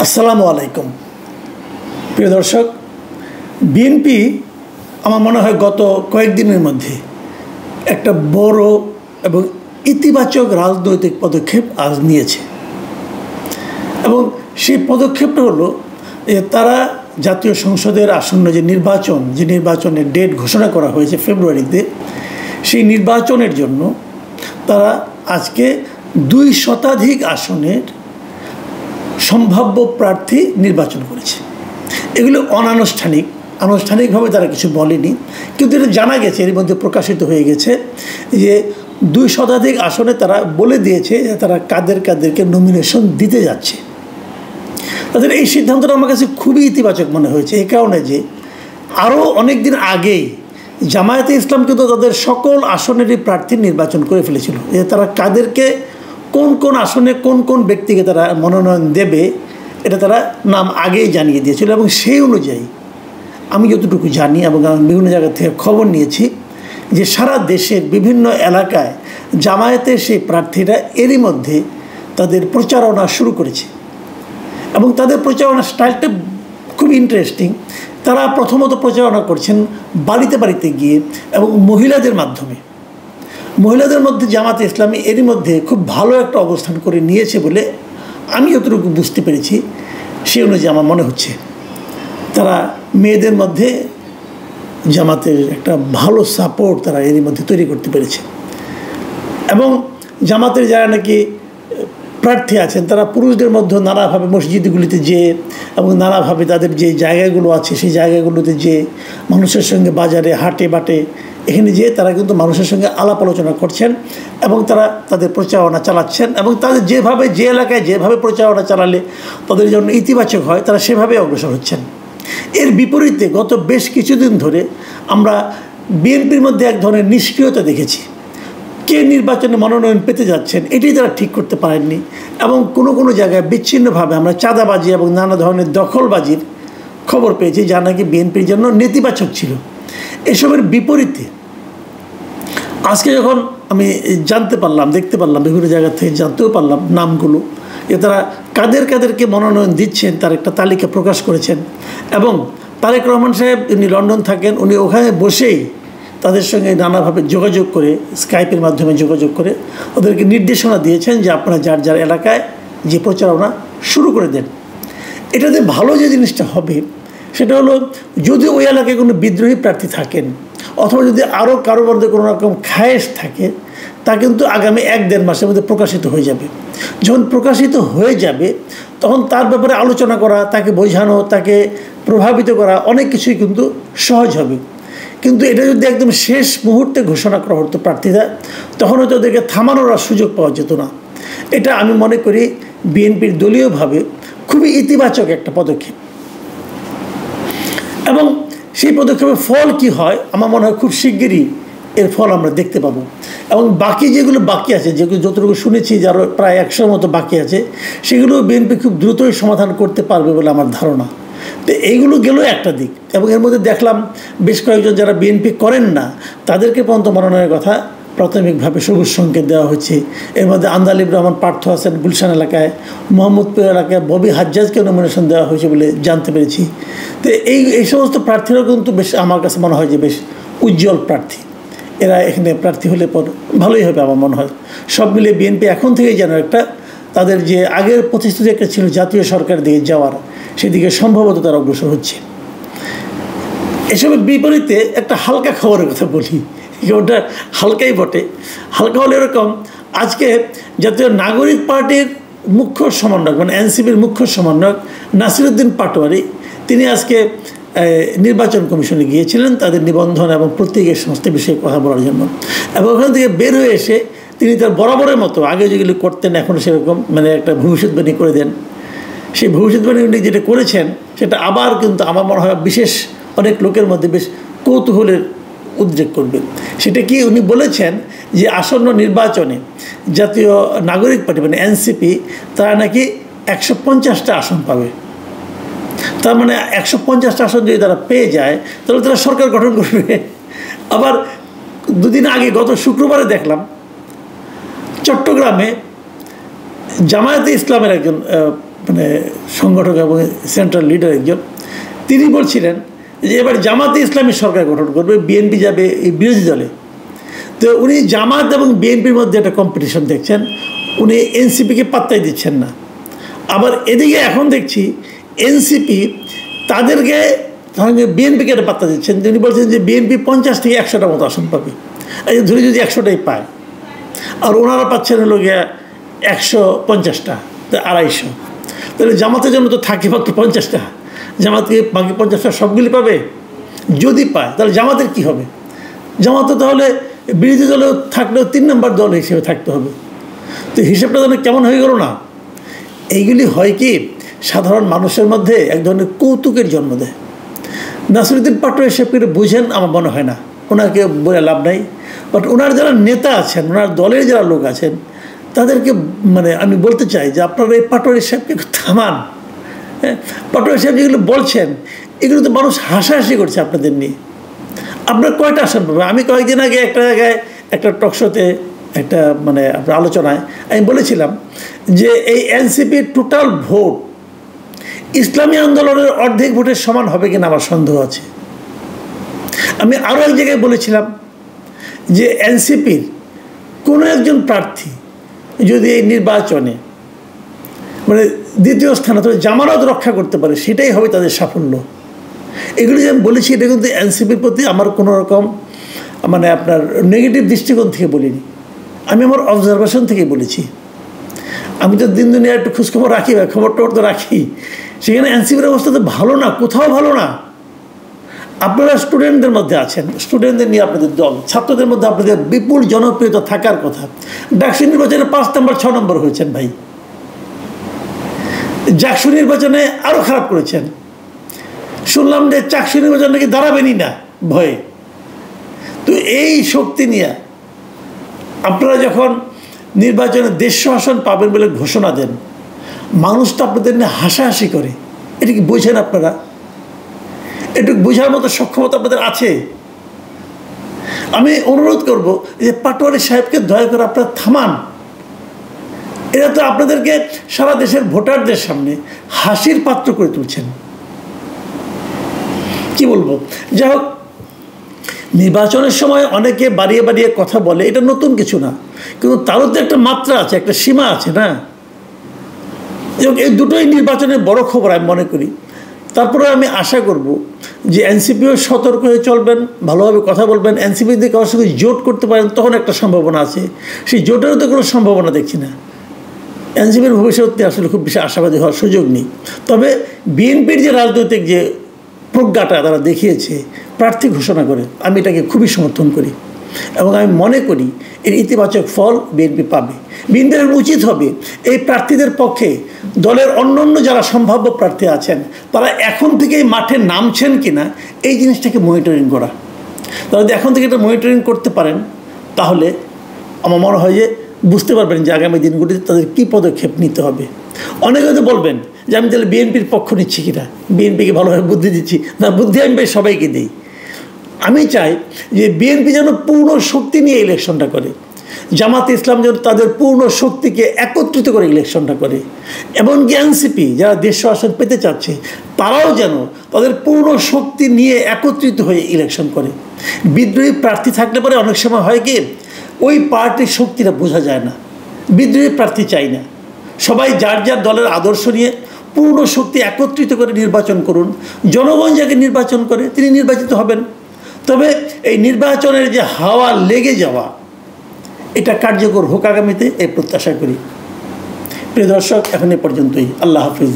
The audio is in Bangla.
আসসালামু আলাইকুম প্রিয় দর্শক, বিএনপি আমার মনে হয় গত কয়েকদিনের মধ্যে একটা বড় এবং ইতিবাচক রাজনৈতিক পদক্ষেপ আজ নিয়েছে। এবং সেই পদক্ষেপটা হলো যে তারা জাতীয় সংসদের আসন্ন যে নির্বাচনের ডেট ঘোষণা করা হয়েছে ফেব্রুয়ারিতে, সেই নির্বাচনের জন্য তারা আজকে 2 শতাধিক আসনের সম্ভাব্য প্রার্থী নির্বাচন করেছে। এগুলো আনুষ্ঠানিকভাবে তারা কিছু বলেনি, কিন্তু এটা জানা গেছে, এর মধ্যে প্রকাশিত হয়ে গেছে যে 2 শতাধিক আসনে তারা বলে দিয়েছে যে তারা কাদেরকে নমিনেশন দিতে যাচ্ছে। তাদের এই সিদ্ধান্তটা আমার কাছে খুবই ইতিবাচক মনে হয়েছে, এই কারণে যে আরও অনেক দিন আগেই জামায়াতে ইসলাম কিন্তু তাদের সকল আসনেরই প্রার্থী নির্বাচন করে ফেলেছিল, যে তারা কাদেরকে কোন আসনে কোন ব্যক্তিকে তারা মনোনয়ন দেবে এটা তারা নাম আগেই জানিয়ে দিয়েছিল। এবং সেই অনুযায়ী আমি যতটুকু জানি এবং আমি বিভিন্ন জায়গা থেকে খবর নিয়েছি যে সারা দেশের বিভিন্ন এলাকায় জামায়াতের সেই প্রার্থীরা এরই মধ্যে তাদের প্রচারণা শুরু করেছে। এবং তাদের প্রচারণা স্টাইলটা খুব ইন্টারেস্টিং। তারা প্রথমত প্রচারণা করছেন বাড়িতে গিয়ে এবং মহিলাদের মাধ্যমে। মহিলাদের মধ্যে জামাতে ইসলামী এরই মধ্যে খুব ভালো একটা অবস্থান করে নিয়েছে বলে আমি যতটুকু বুঝতে পেরেছি, সেই অনুযায়ী আমার মনে হচ্ছে তারা মেয়েদের মধ্যে জামাতের একটা ভালো সাপোর্ট তারা এরই মধ্যে তৈরি করতে পেরেছে। এবং জামাতের যারা নাকি প্রার্থী আছেন তারা পুরুষদের মধ্যে নানাভাবে মসজিদগুলিতে যেয়ে এবং নানাভাবে তাদের যে জায়গাগুলো আছে সেই জায়গাগুলোতে যেয়ে মানুষের সঙ্গে বাজারে হাটে বাটে এখানে যেয়ে তারা কিন্তু মানুষের সঙ্গে আলাপ আলোচনা করছেন এবং তারা তাদের প্রচারণা চালাচ্ছেন। এবং তাদের যে এলাকায় যেভাবে প্রচারণা চালালে তাদের জন্য ইতিবাচক হয় তারা সেভাবে অগ্রসর হচ্ছেন। এর বিপরীতে গত বেশ কিছুদিন ধরে আমরা বিএনপির মধ্যে এক ধরনের নিষ্ক্রিয়তা দেখেছি। কে নির্বাচনে মনোনয়ন পেতে যাচ্ছেন এটাই তারা ঠিক করতে পারেননি। এবং কোনো জায়গায় বিচ্ছিন্নভাবে আমরা চাঁদাবাজি এবং নানা ধরনের দখলবাজির খবর পেয়েছি, যা নাকি বিএনপির জন্য নেতিবাচক ছিল। এসবের বিপরীতে আজকে যখন আমি দেখতে পারলাম বিভিন্ন জায়গা থেকে জানতেও পারলাম নামগুলো, যে তারা কাদেরকে মনোনয়ন দিচ্ছেন তার একটা তালিকা প্রকাশ করেছেন। এবং তারেক রহমান সাহেব উনি লন্ডন থাকেন, উনি ওখানে বসেই তাদের সঙ্গে নানাভাবে যোগাযোগ করে, স্কাইপের মাধ্যমে যোগাযোগ করে ওদেরকে নির্দেশনা দিয়েছেন যে আপনারা যার এলাকায় যে প্রচারণা শুরু করে দেন। এটাতে ভালো যে জিনিসটা হবে সেটা হলো, যদি ওই এলাকায় কোনো বিদ্রোহী প্রার্থী থাকেন অথবা যদি আরও কারোর মধ্যে কোনো রকম খায়েশ থাকে, তা কিন্তু আগামী 1-1.5 মাসের মধ্যে প্রকাশিত হয়ে যাবে। যখন প্রকাশিত হয়ে যাবে তখন তার ব্যাপারে আলোচনা করা, তাকে বোঝানো, তাকে প্রভাবিত করা অনেক কিছুই কিন্তু সহজ হবে। কিন্তু এটা যদি একদম শেষ মুহূর্তে ঘোষণা করা হতো প্রার্থীরা, তখন হয়তো ওদেরকে থামানোর আর সুযোগ পাওয়া যেত না। এটা আমি মনে করি বিএনপির দলীয়ভাবে খুবই ইতিবাচক একটা পদক্ষেপ। এবং সেই পদক্ষেপের ফল কি হয় আমার মনে হয় খুব শিগগিরই এর ফল আমরা দেখতে পাবো। এবং বাকি যেগুলো বাকি আছে, যেগুলো যতটুকু শুনেছি যারা প্রায় 100 মতো বাকি আছে, সেগুলো বিএনপি খুব দ্রুতই সমাধান করতে পারবে বলে আমার ধারণা। তো এইগুলো গেল একটা দিক। এবং এর মধ্যে দেখলাম বেশ কয়েকজন যারা বিএনপি করেন না তাদেরকে পর্যন্ত মনোনয়নের কথা প্রাথমিকভাবে সবুজ সংকেত দেওয়া হচ্ছে। এর মধ্যে আন্দালিব রহমান পার্থ আছেন গুলশান এলাকায়, মোহাম্মদপুর এলাকায় ববি হাজ্জাজকে নমিনেশন দেওয়া হয়েছে বলে জানতে পেরেছি। তো এই সমস্ত প্রার্থীরাও কিন্তু বেশ আমার কাছে মনে হয় যে বেশ উজ্জ্বল প্রার্থী। এরা এখানে প্রার্থী হলে পর ভালোই হবে আমার মনে হয়। সব মিলে বিএনপি এখন থেকেই যেন একটা তাদের যে আগের প্রতিশ্রুতি একটা ছিল জাতীয় সরকারের দিকে যাওয়ার, সেদিকে সম্ভবত তারা অগ্রসর হচ্ছে। এসবের বিপরীতে একটা হালকা খবরের কথা বলি, ওটা হালকাই বটে। হালকা হলে এরকম, আজকে জাতীয় নাগরিক পার্টির মুখ্য সমন্বয়ক মানে এনসিপির মুখ্য সমন্বয়ক নাসিরউদ্দিন পাটোয়ারি তিনি আজকে নির্বাচন কমিশনে গিয়েছিলেন তাদের নিবন্ধন এবং প্রত্যেকের সমস্ত বিষয়ে কথা বলার জন্য। এবং ওখান থেকে বের হয়ে এসে তিনি তার বরাবরের মতো আগে যেগুলি করতেন এখন সেরকম মানে একটা ভবিষ্যৎবাণী করে দেন। সেই ভবিষ্যৎবাণী উনি যেটা করেছেন সেটা আবার কিন্তু আমার মনে হয় বিশেষ অনেক লোকের মধ্যে বেশ কৌতূহলের উদ্রেক করবে। সেটা কি উনি বলেছেন যে আসন্ন নির্বাচনে জাতীয় নাগরিক পার্টি মানে এনসিপি তারা নাকি 150টা আসন পাবে। তার মানে 150টা আসন যদি তারা পেয়ে যায় তাহলে তারা সরকার গঠন করবে। আবার দুদিন আগে গত শুক্রবারে দেখলাম চট্টগ্রামে জামায়াতে ইসলামের একজন মানে সংগঠক এবং সেন্ট্রাল লিডার একজন, তিনি বলছিলেন যে এবার জামাতে ইসলামী সরকার গঠন করবে, বিএনপি যাবে এই বিরোধী দলে। তো উনি জামাত এবং বিএনপির মধ্যে একটা কম্পিটিশন দেখছেন, উনি এনসিপিকে পাত্তাই দিচ্ছেন না। আবার এদিকে এখন দেখছি এনসিপি তাদেরকে বিএনপিকে একটা পাত্তা দিচ্ছেন। তিনি বলছেন যে বিএনপি 50 থেকে 100টা মতো আসন পাবে, ধরে যদি 100টাই পায়, আর ওনারা পাচ্ছেন হলো গিয়া 150টা, 250, তাহলে জামাতের জন্য তো থাকে মাত্র 50টা, জামাতকে বাকি 50টা সবগুলি পাবে। যদি পায় তাহলে জামাতের কি হবে? জামাত তাহলে বিরোধী দলে থাকলেও 3 নম্বর দল হিসেবে থাকতে হবে। তো হিসেবটা যেন কেমন হয়ে গেল না? এইগুলি হয় কি সাধারণ মানুষের মধ্যে এক ধরনের কৌতুকের জন্ম দেয়। নাসিরুদ্দিন পাটোয়ারি সাহেবকে বুঝেন আমার মনে হয় না, ওনাকে বলে লাভ নাই। বাট ওনার যারা নেতা আছেন, ওনার দলের যারা লোক আছেন, তাদেরকে মানে আমি বলতে চাই যে আপনারা এই পাটোয়ারি সাহেবকে থামান। হ্যাঁ, পাটোয়ারি সাহেব যেগুলো বলছেন এগুলো তো মানুষ হাসাহাসি করছে আপনাদের নিয়ে। আপনার কয়টা আসন পাবে? আমি কয়েকদিন আগে একটা জায়গায় একটা টকশোতে একটা মানে আপনার আলোচনায় আমি বলেছিলাম যে এই এনসিপির টোটাল ভোট ইসলামী আন্দোলনের অর্ধেক ভোটের সমান হবে কিনা আমার সন্দেহ আছে। আমি আরও এক জায়গায় বলেছিলাম যে এনসিপির কোনো একজন প্রার্থী যদি এই নির্বাচনে মানে দ্বিতীয় স্থান অথবা জামানত রক্ষা করতে পারে, সেটাই হবে তাদের সাফল্য। এগুলি যে আমি বলেছি এটা কিন্তু এনসিপির প্রতি আমার কোনো রকম মানে আপনার নেগেটিভ দৃষ্টিকোণ থেকে বলিনি, আমি আমার অবজারভেশন থেকে বলেছি। আমি তো দিন দুনিয়া একটু খোঁজখবর রাখি, খবর টবর তো রাখি। সেখানে এনসিপির অবস্থা তো ভালো না, কোথাও ভালো না। আপনারা স্টুডেন্টদের মধ্যে আছেন, স্টুডেন্টদের নিয়ে আপনাদের দল, ছাত্রদের মধ্যে আপনাদের বিপুল জনপ্রিয়তা থাকার কথা। ডাকসু নির্বাচনে 5 নম্বর 6 নম্বর হয়েছেন ভাই। জাকসু নির্বাচনে আরও খারাপ করেছেন। শুনলাম যে চাকসু নির্বাচন নাকি দাঁড়াবেনই না ভয়ে। তো এই শক্তি নিয়ে আপনারা যখন নির্বাচনে 150 আসন পাবেন বলে ঘোষণা দেন, মানুষ তো আপনাদের নিয়ে হাসাহাসি করে। এটা কি বোঝেন আপনারা? একটু বোঝার মতো সক্ষমতা আপনাদের আছে? আমি অনুরোধ করব যে পাটোয়ারি সাহেবকে দয়া করে আপনারা থামান। এরা তো আপনাদেরকে সারা দেশের ভোটারদের সামনে হাসির পাত্র করে তুলছেন। কি বলবো, যাই হোক, নির্বাচনের সময় অনেকে বাড়িয়ে বাড়িয়ে কথা বলে, এটা নতুন কিছু না, কিন্তু তারও তো একটা মাত্রা আছে, একটা সীমা আছে না। এই দুটোই নির্বাচনের বড় খবর আমি মনে করি। তারপরে আমি আশা করব যে এনসিপিও সতর্ক হয়ে চলবেন, ভালোভাবে কথা বলবেন। এনসিপি যদি কারোর সঙ্গে জোট করতে পারেন তখন একটা সম্ভাবনা আছে, সেই জোটেরও তো কোনো সম্ভাবনা দেখছি না। এনসিপির ভবিষ্যতে আসলে খুব বেশি আশাবাদী হওয়ার সুযোগ নেই। তবে বিএনপির যে রাজনৈতিক যে প্রজ্ঞাটা তারা দেখিয়েছে প্রার্থী ঘোষণা করে, আমি এটাকে খুবই সমর্থন করি এবং আমি মনে করি এর ইতিবাচক ফল বিএনপি পাবে। বিএনপির উচিত হবে এই প্রার্থীদের পক্ষে দলের অন্যান্য যারা সম্ভাব্য প্রার্থী আছেন তারা এখন থেকেই মাঠে নামছেন কিনা এই জিনিসটাকে মনিটরিং করা। তারা যদি এখন থেকে এটা মনিটরিং করতে পারেন তাহলে আমার মনে হয় যে বুঝতে পারবেন যে আগামী দিনগুলিতে তাদের কী পদক্ষেপ নিতে হবে। অনেকে হয়তো বলবেন যে আমি তাহলে বিএনপির পক্ষ নিচ্ছি কিনা, বিএনপিকে ভালোভাবে বুদ্ধি দিচ্ছি না। বুদ্ধি আমি সবাইকে দিই। আমি চাই যে বিএনপি যেন পূর্ণ শক্তি নিয়ে ইলেকশনটা করে, জামাতে ইসলাম যেন তাদের পূর্ণ শক্তিকে একত্রিত করে ইলেকশনটা করে, এমনকি এনসিপি যারা 150 আসন পেতে চাচ্ছে তারাও যেন তাদের পূর্ণ শক্তি নিয়ে একত্রিত হয়ে ইলেকশন করে। বিদ্রোহী প্রার্থী থাকলে পরে অনেক সময় হয় কি ওই পার্টির শক্তিটা বোঝা যায় না। বিদ্রোহী প্রার্থী চাই না, সবাই যার যার দলের আদর্শ নিয়ে পূর্ণ শক্তি একত্রিত করে নির্বাচন করুন। জনগণ যাকে নির্বাচন করে তিনি নির্বাচিত হবেন। তবে এই নির্বাচনের যে হাওয়া লেগে যাওয়া এটা কার্যকর হোক আগামীতে, এই প্রত্যাশা করি। প্রিয় দর্শক, এখন এ পর্যন্তই। আল্লাহ হাফিজ।